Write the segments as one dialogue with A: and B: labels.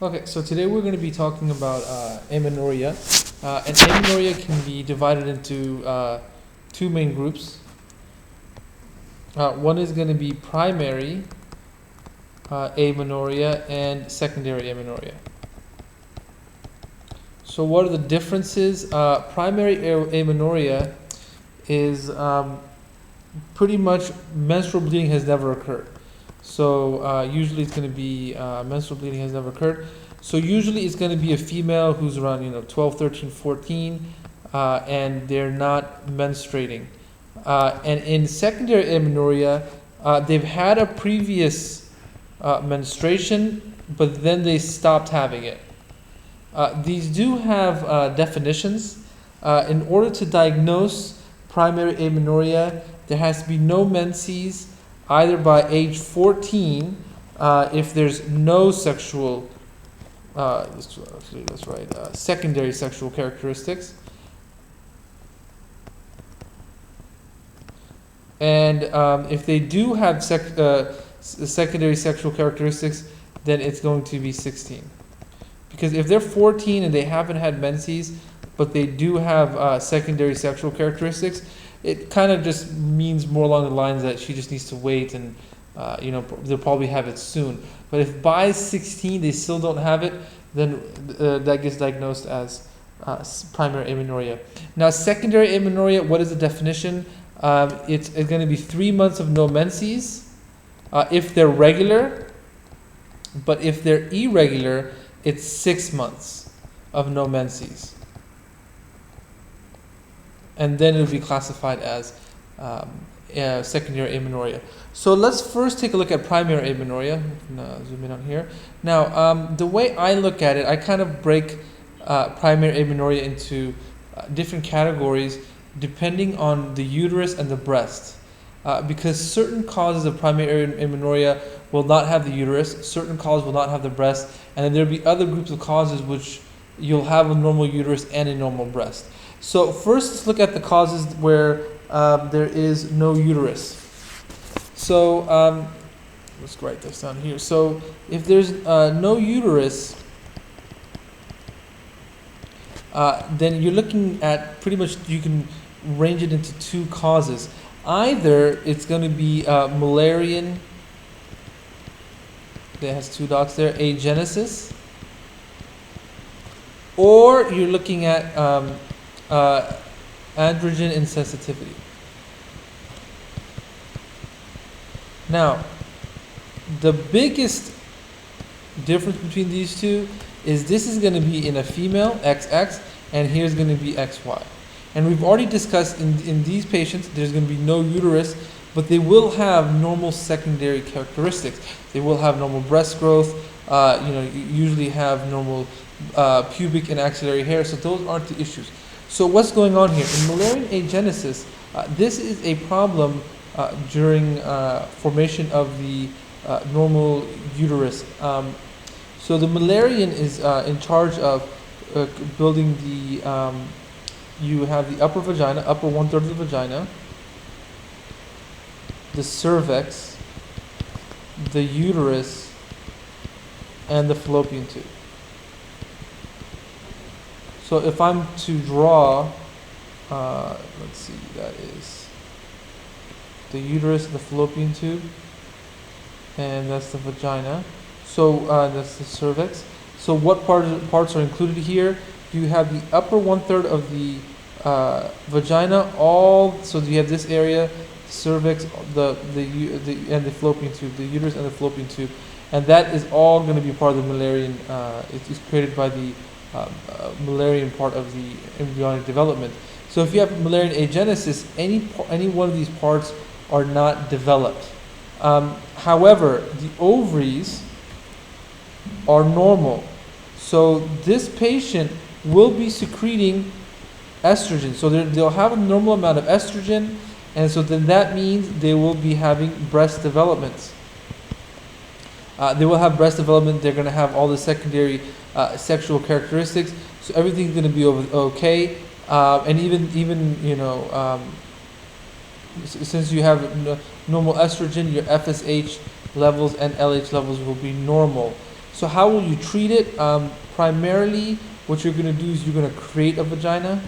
A: Okay, so today we're going to be talking about amenorrhea. And amenorrhea can be divided into two main groups. One is going to be primary amenorrhea and secondary amenorrhea. So what are the differences? Primary amenorrhea is pretty much menstrual bleeding has never occurred. So usually it's going to be menstrual bleeding has never occurred. So usually it's going to be a female who's around 12, 13, 14, and they're not menstruating. And in secondary amenorrhea, they've had a previous menstruation, but then they stopped having it. These do have definitions. In order to diagnose primary amenorrhea, there has to be no menses either by age 14 if there's no sexual, secondary sexual characteristics. And if they do have secondary sexual characteristics, then it's going to be 16. Because if they're 14 and they haven't had menses, but they do have secondary sexual characteristics, it kind of just means more along the lines that she just needs to wait and, they'll probably have it soon. But if by 16 they still don't have it, then that gets diagnosed as primary amenorrhea. Now, secondary amenorrhea, what is the definition? It's going to be 3 months of no menses if they're regular, but if they're irregular, it's 6 months of no menses. And then it'll be classified as secondary amenorrhea. So let's first take a look at primary amenorrhea. Zoom in on here. Now, the way I look at it, I kind of break primary amenorrhea into different categories depending on the uterus and the breast. Because certain causes of primary amenorrhea will not have the uterus, certain causes will not have the breast, and then there'll be other groups of causes which you'll have a normal uterus and a normal breast. So first, let's look at the causes where there is no uterus. So let's write this down here. So if there's no uterus, then you're looking at pretty much, you can range it into two causes. Either it's going to be Müllerian, that has two dots there, agenesis, or you're looking at androgen insensitivity. Now, the biggest difference between these two is this is going to be in a female, XX, and here's going to be XY. And we've already discussed in these patients, there's going to be no uterus, but they will have normal secondary characteristics. They will have normal breast growth, you usually have normal pubic and axillary hair, so those aren't the issues. So what's going on here? In Müllerian agenesis, this is a problem during formation of the normal uterus. So the Müllerian is in charge of building the, you have the upper vagina, upper 1/3 of the vagina, the cervix, the uterus, and the fallopian tube. So if I'm to draw, let's see, that is the uterus, the fallopian tube, and that's the vagina. So that's the cervix. So what parts are included here? You have the upper 1/3 of the vagina, so you have this area, cervix, and the fallopian tube, the uterus and the fallopian tube, and that is all going to be part of the Müllerian. It's created by the Müllerian part of the embryonic development. So if you have Müllerian agenesis, any one of these parts are not developed. However, the ovaries are normal. So this patient will be secreting estrogen. So they'll have a normal amount of estrogen, and so then that means they will be having breast developments. They will have breast development. They're going to have all the secondary sexual characteristics. So everything's going to be okay. And even since you have normal estrogen, your FSH levels and LH levels will be normal. So how will you treat it? Primarily, what you're going to do is you're going to create a vagina.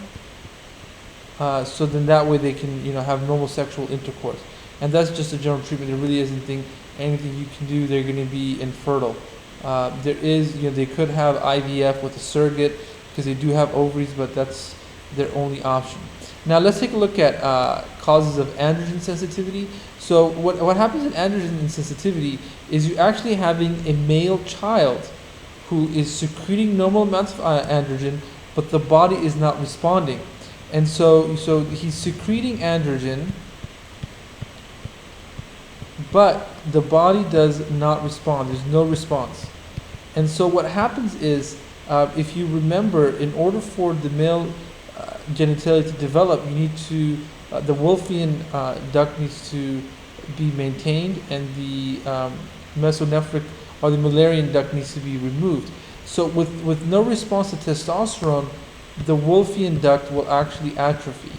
A: So then that way they can, have normal sexual intercourse. And that's just a general treatment. There really isn't anything you can do. They're going to be infertile. There is, they could have IVF with a surrogate because they do have ovaries, but that's their only option. Now let's take a look at causes of androgen sensitivity. So what happens in androgen insensitivity is you're actually having a male child who is secreting normal amounts of androgen, but the body is not responding. And so he's secreting androgen, but the body does not respond. There's no response. And so what happens is, if you remember, in order for the male genitalia to develop, you need to, the Wolffian duct needs to be maintained, and the mesonephric or the Mullerian duct needs to be removed. So with no response to testosterone, the Wolffian duct will actually atrophy.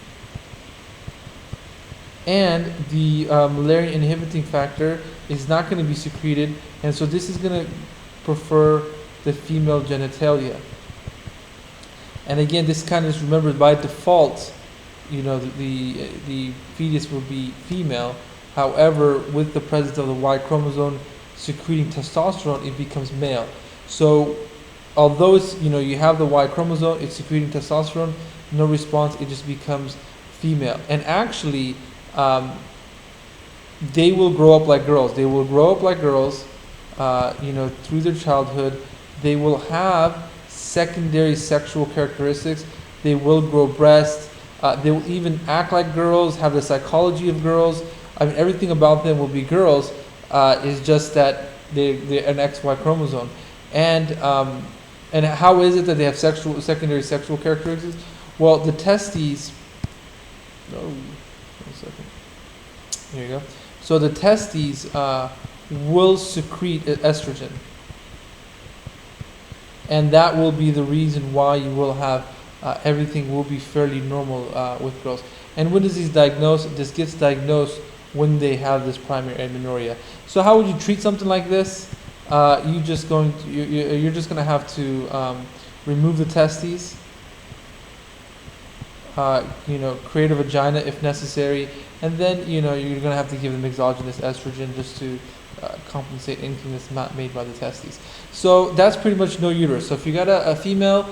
A: And the Mullerian inhibiting factor is not going to be secreted, and so this is going to prefer the female genitalia. And again, this kind of is remembered by default, the fetus will be female. However, with the presence of the Y chromosome secreting testosterone, it becomes male. So although it's, you have the Y chromosome, it's secreting testosterone, no response, it just becomes female. And actually, they will grow up like girls. They will grow up like girls, through their childhood. They will have secondary sexual characteristics. They will grow breasts. They will even act like girls, have the psychology of girls. I mean, everything about them will be girls. Is just that they're an XY chromosome. And how is it that they have secondary sexual characteristics? Well, the testes. Oh, 1 second. Here you go. So the testes will secrete estrogen, and that will be the reason why you will have everything will be fairly normal with girls. And when is this diagnosed? This gets diagnosed when they have this primary amenorrhea. So how would you treat something like this? You're just going to have to remove the testes. Create a vagina if necessary, and then you're going to have to give them exogenous estrogen just to compensate anything that's not made by the testes. So that's pretty much no uterus. So if you got a female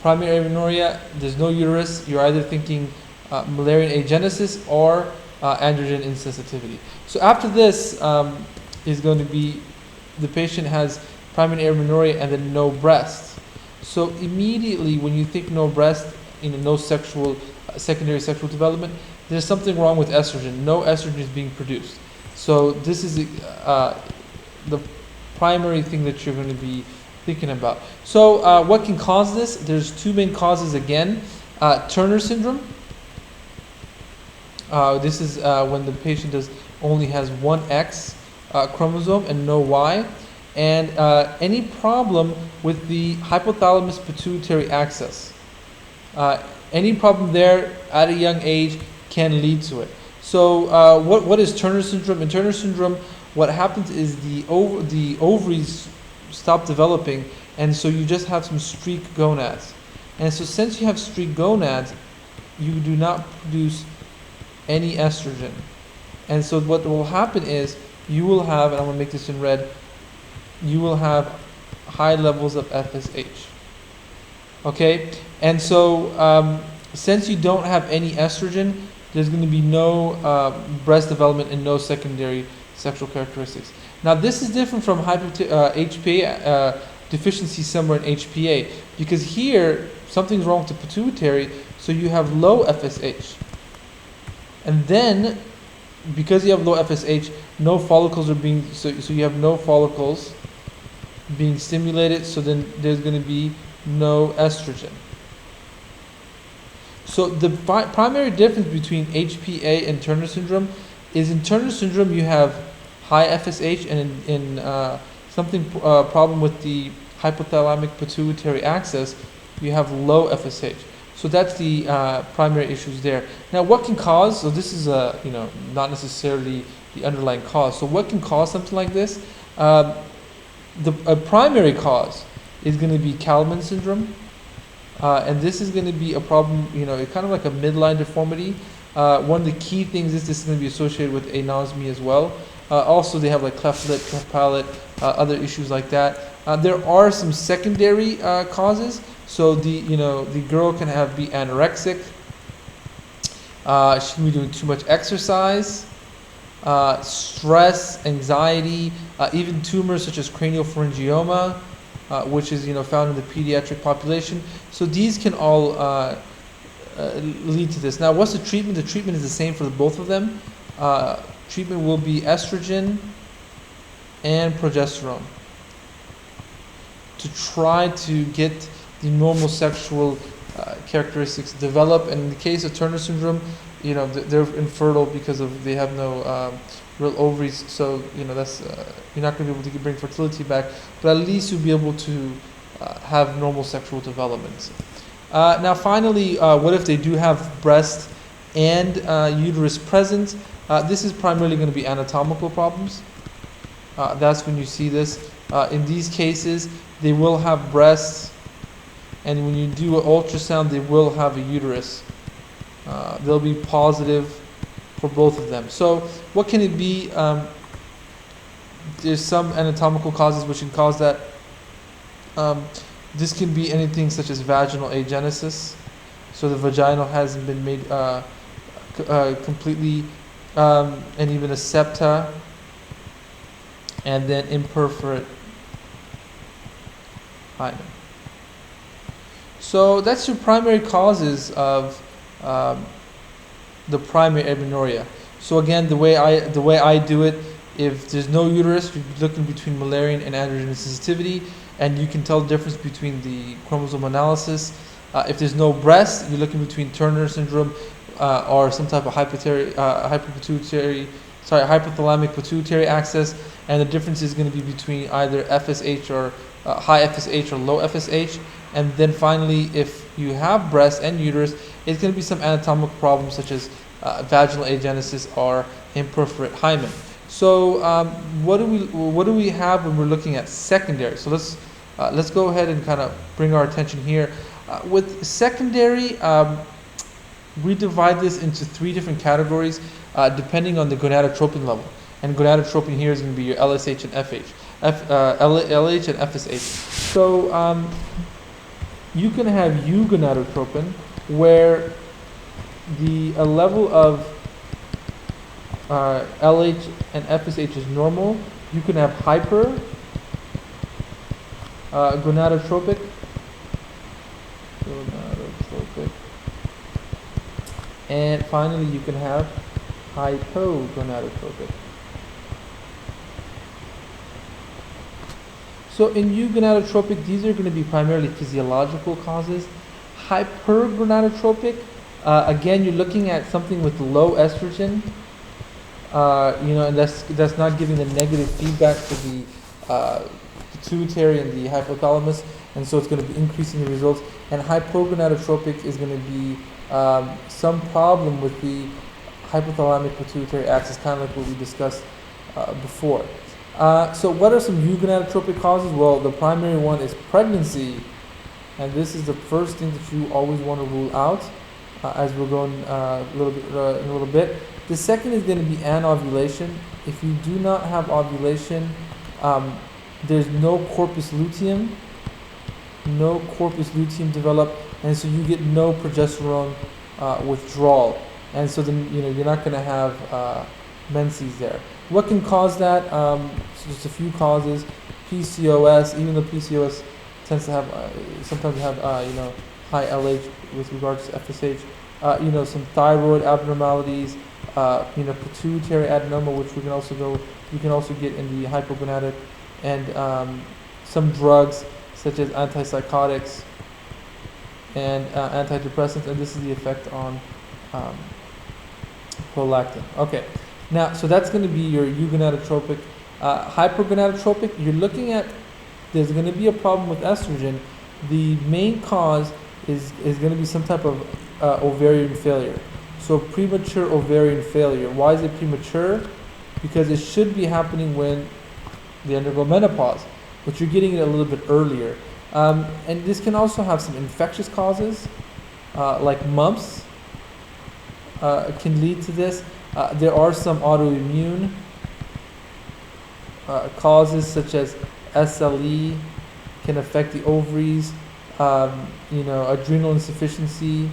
A: primary amenorrhea, there's no uterus. You're either thinking Mullerian agenesis or androgen insensitivity. So after this is going to be the patient has primary amenorrhea and then no breast. So immediately when you think no breast, no secondary sexual development, there's something wrong with estrogen. No estrogen is being produced. So this is the primary thing that you're going to be thinking about. So what can cause this? There's two main causes again. Turner syndrome. This is when the patient only has one X chromosome and no Y. And any problem with the hypothalamus pituitary axis. Any problem there at a young age can lead to it. So what is Turner syndrome? In Turner syndrome, what happens is the ovaries stop developing, and so you just have some streak gonads. And so since you have streak gonads, you do not produce any estrogen. And so what will happen is you will have, and I'm going to make this in red, you will have high levels of FSH. Okay? And so since you don't have any estrogen, there's going to be no breast development and no secondary sexual characteristics. Now this is different from HPA deficiency somewhere in HPA, because here something's wrong with the pituitary, so you have low FSH. And then because you have low FSH, no follicles are being, so you have no follicles being stimulated, so then there's going to be no estrogen. So the primary difference between HPA and Turner syndrome is in Turner syndrome you have high FSH, and in problem with the hypothalamic pituitary axis, you have low FSH. So that's the primary issues there. Now what can cause, so this is not necessarily the underlying cause. So what can cause something like this? a primary cause is going to be Kallmann syndrome, and this is going to be a problem, kind of like a midline deformity. One of the key things is this is going to be associated with anosmia as well. Also, they have like cleft lip, cleft palate, other issues like that. There are some secondary causes. So the girl can be anorexic. She can be doing too much exercise, stress, anxiety, even tumors such as craniopharyngioma, which is found in the pediatric population. So these can all lead to this. Now, what's the treatment? The treatment is the same for both of them. Treatment will be estrogen and progesterone to try to get the normal sexual characteristics develop. And in the case of Turner syndrome, they're infertile because they have no real ovaries. So that's you're not going to be able to bring fertility back, but at least you'll be able to have normal sexual development. Now, finally, what if they do have breast and uterus present? This is primarily going to be anatomical problems. That's when you see this. In these cases, they will have breasts, and when you do an ultrasound, they will have a uterus. They'll be positive for both of them. So what can it be? There's some anatomical causes which can cause that. This can be anything such as vaginal agenesis. So the vagina hasn't been made completely, and even a septa, and then imperforate hymen. So that's your primary causes of the primary amenorrhea. So again, the way I do it, if there's no uterus, you're looking between Müllerian and androgen sensitivity, and you can tell the difference between the chromosome analysis. If there's no breast, you're looking between Turner syndrome or some type of hypothalamic pituitary axis, and the difference is going to be between either FSH or high FSH or low FSH. And then finally, if you have breast and uterus, it's going to be some anatomical problems such as vaginal agenesis or imperforate hymen. So what do we have when we're looking at secondary? So let's go ahead and kind of bring our attention here. With secondary, we divide this into 3 different categories depending on the gonadotropin level. And gonadotropin here is going to be your LSH and FH, LH and FSH. So you can have eugonadotropin where the level of LH and FSH is normal. You can have hyper gonadotropic, and finally you can have hypogonadotropic. So in eugonadotropic, these are going to be primarily physiological causes. Hypergonadotropic, again, you're looking at something with low estrogen, and that's not giving the negative feedback to the pituitary and the hypothalamus, and so it's going to be increasing the results. And hypogonadotropic is going to be some problem with the hypothalamic pituitary axis, kind of like what we discussed before. So what are some eugonadotropic causes? Well, the primary one is pregnancy, and this is the first thing that you always want to rule out as we're going in a little bit. The second is going to be anovulation. If you do not have ovulation, there's no corpus luteum developed, and so you get no progesterone withdrawal, and so then you're not going to have menses there. What can cause that? So just a few causes. PCOS, even though PCOS tends to have sometimes have high LH with regards to FSH. Some thyroid abnormalities. Pituitary adenoma, which you can also get in the hypogonadic, and some drugs such as antipsychotics and antidepressants, and this is the effect on prolactin. Okay. Now, so that's going to be your eugonadotropic. Hypergonadotropic, you're looking at, there's going to be a problem with estrogen. The main cause is going to be some type of ovarian failure. So premature ovarian failure. Why is it premature? Because it should be happening when they undergo menopause. but you're getting it a little bit earlier. And this can also have some infectious causes, like mumps can lead to this. There are some autoimmune causes such as SLE can affect the ovaries, adrenal insufficiency.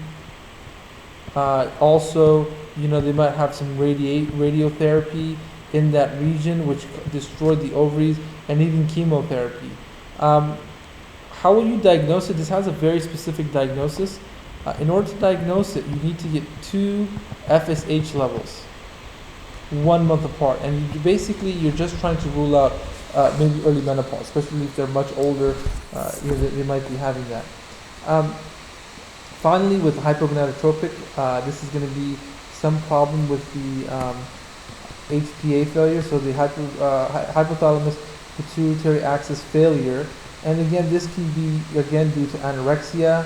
A: Also, they might have some radiotherapy in that region which destroyed the ovaries, and even chemotherapy. How will you diagnose it? This has a very specific diagnosis. In order to diagnose it, you need to get 2 FSH levels 1 month apart, and you're just trying to rule out maybe early menopause, especially if they're much older. They might be having that. Finally, with hypogonadotropic, this is going to be some problem with the HPA failure, so the hypothalamus pituitary axis failure. And again, this can be due to anorexia.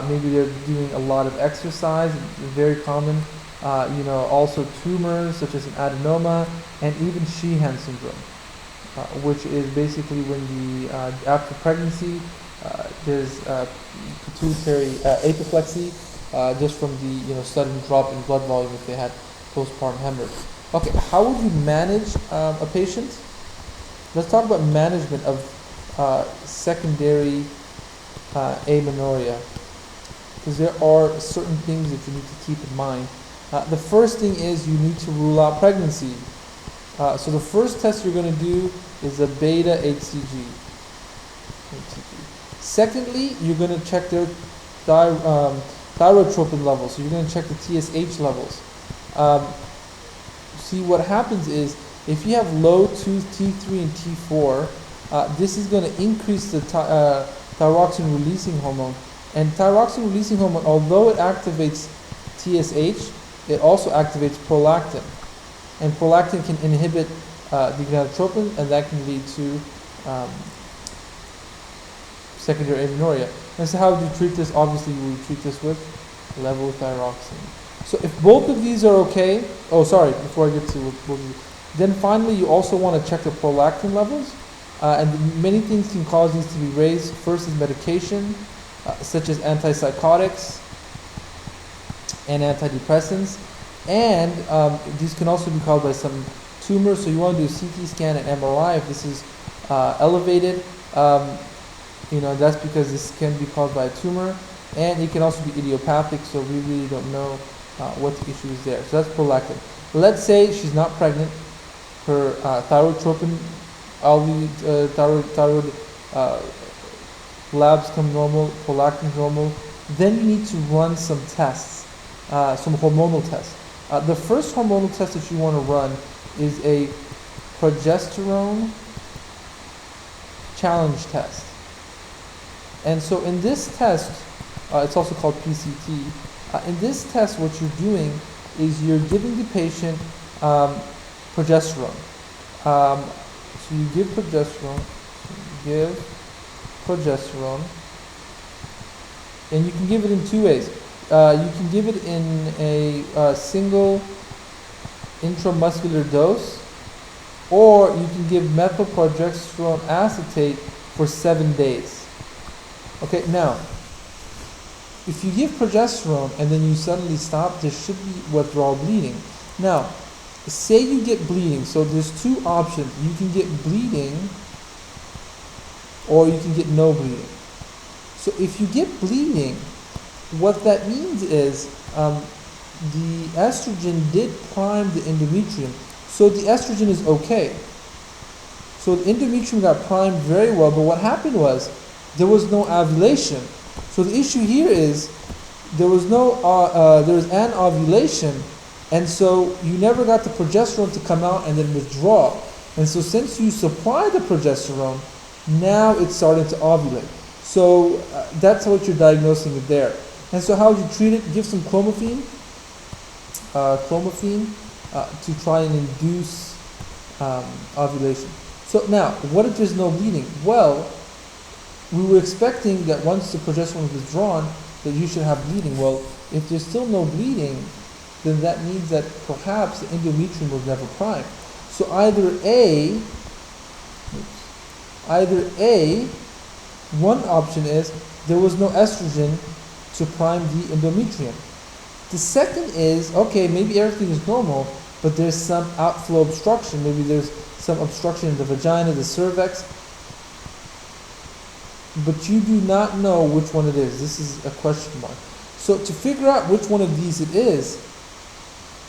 A: Maybe they're doing a lot of exercise, very common. Also tumors such as an adenoma, and even Sheehan syndrome, which is basically when after pregnancy there's pituitary apoplexy, just from the sudden drop in blood volume if they had postpartum hemorrhage. Okay, how would you manage a patient? Let's talk about management of secondary amenorrhea, because there are certain things that you need to keep in mind. The first thing is you need to rule out pregnancy. So the first test you're going to do is a beta HCG. Secondly, you're going to check their thyrotropin levels. So you're going to check the TSH levels. See, what happens is if you have low T3 and T4, this is going to increase the thyroxine releasing hormone. And thyroxine releasing hormone, although it activates TSH, it also activates prolactin. And prolactin can inhibit the gonadotropin, and that can lead to secondary amenorrhea. And so how do you treat this? Obviously, you will treat this with levothyroxine. So if both of these are okay, before I get to both of these, then finally you also want to check the prolactin levels. And many things can cause these to be raised. First is medication, such as antipsychotics and antidepressants. And these can also be caused by some tumors. So you want to do a CT scan and MRI if this is elevated. That's because this can be caused by a tumor. And it can also be idiopathic, so we really don't know what the issue is there. So that's prolactin. Let's say she's not pregnant. Her thyrotropin, thyroid labs come normal, prolactin normal. Then you need to run some tests, some hormonal tests. The first hormonal test that you want to run is a progesterone challenge test. And so in this test, it's also called PCT. In this test, what you're doing is you're giving the patient progesterone. So you give progesterone, and you can give it in 2 ways. You can give it in a single intramuscular dose, or you can give methylprogesterone acetate for 7 days. Okay, now, if you give progesterone and then you suddenly stop, there should be withdrawal bleeding. Now, say you get bleeding, so there's 2 options. You can get bleeding, or you can get no bleeding. So if you get bleeding, what that means is the estrogen did prime the endometrium, so the estrogen is okay. So the endometrium got primed very well, but what happened was there was no ovulation. So the issue here is there was an ovulation, and so you never got the progesterone to come out and then withdraw. And so since you supply the progesterone, now it's starting to ovulate. So that's what you're diagnosing it there. And so how would you treat it? Give some clomiphene to try and induce ovulation. So now, what if there's no bleeding? Well, we were expecting that once the progesterone is withdrawn, that you should have bleeding. Well, if there's still no bleeding, then that means that perhaps the endometrium was never primed. So either A, Either A, one option is there was no estrogen to prime the endometrium. The second is, okay, maybe everything is normal, but there's some outflow obstruction. Maybe there's some obstruction in the vagina, the cervix, but you do not know which one it is. This is a question mark. So to figure out which one of these it is,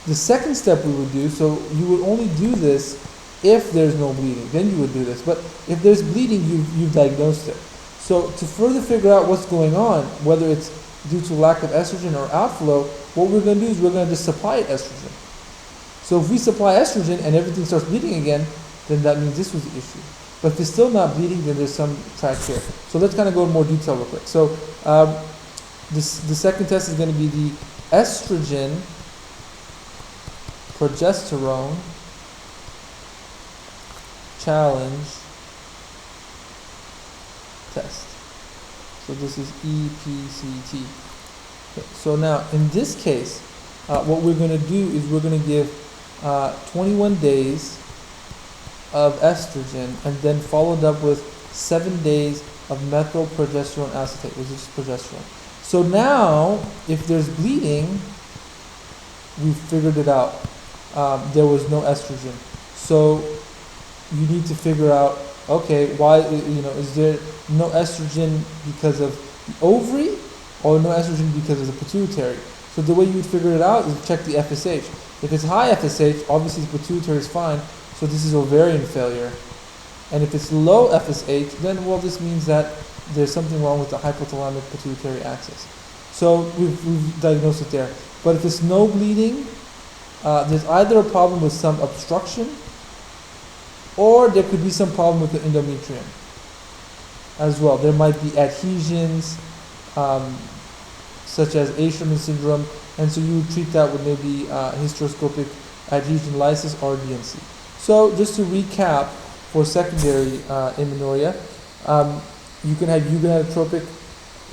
A: the second step we would do, so you would only do this if there's no bleeding, then you would do this. But if there's bleeding, you've diagnosed it. So to further figure out what's going on, whether it's due to lack of estrogen or outflow, what we're going to do is we're going to just supply it estrogen. So if we supply estrogen and everything starts bleeding again, then that means this was the issue. But if it's still not bleeding, then there's some track here. So let's kind of go in more detail real quick. So the second test is going to be the estrogen progesterone challenge test. So this is EPCT. Okay, so now in this case, what we're going to do is we're going to give 21 days of estrogen and then followed up with 7 days of methylprogesterone acetate, which is progesterone. So now, if there's bleeding, we figured it out. There was no estrogen. So you need to figure out, okay, why, is there no estrogen because of the ovary or no estrogen because of the pituitary? So the way you would figure it out is check the FSH. If it's high FSH, obviously the pituitary is fine, so this is ovarian failure. And if it's low FSH, then, well, this means that there's something wrong with the hypothalamic pituitary axis. So we've diagnosed it there. But if there's no bleeding, there's either a problem with some obstruction, or there could be some problem with the endometrium as well. There might be adhesions, such as Asherman syndrome, and so you would treat that with maybe hysteroscopic adhesion lysis or DNC. So just to recap, for secondary amenorrhea, you can have eugonadotropic,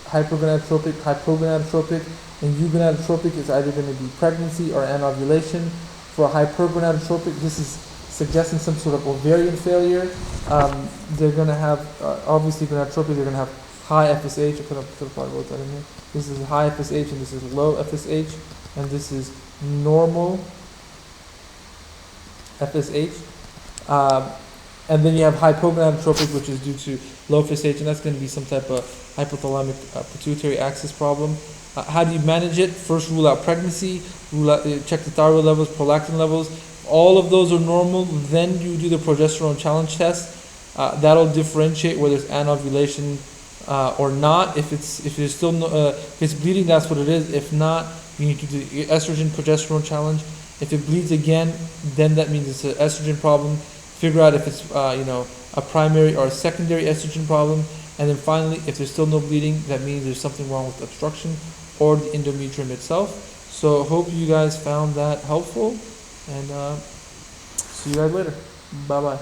A: hypogonadotropic, and eugonadotropic is either going to be pregnancy or anovulation. For hypergonadotropic, this is suggesting some sort of ovarian failure. They're going to have, obviously gonadotropic, they're going to have high FSH. I could have probably wrote that in here. This is high FSH and this is low FSH, and this is normal FSH. And then you have hypogonadotropic, which is due to low FSH, and that's going to be some type of hypothalamic pituitary axis problem. How do you manage it? First, rule out pregnancy, check the thyroid levels, prolactin levels. All of those are normal. Then you do the progesterone challenge test. That'll differentiate whether it's anovulation or not. If there's still if it's bleeding, that's what it is. If not, you need to do the estrogen progesterone challenge. If it bleeds again, then that means it's an estrogen problem. Figure out if it's a primary or a secondary estrogen problem, and then finally, if there's still no bleeding, that means there's something wrong with obstruction or the endometrium itself. So hope you guys found that helpful, and see you guys later. Bye bye.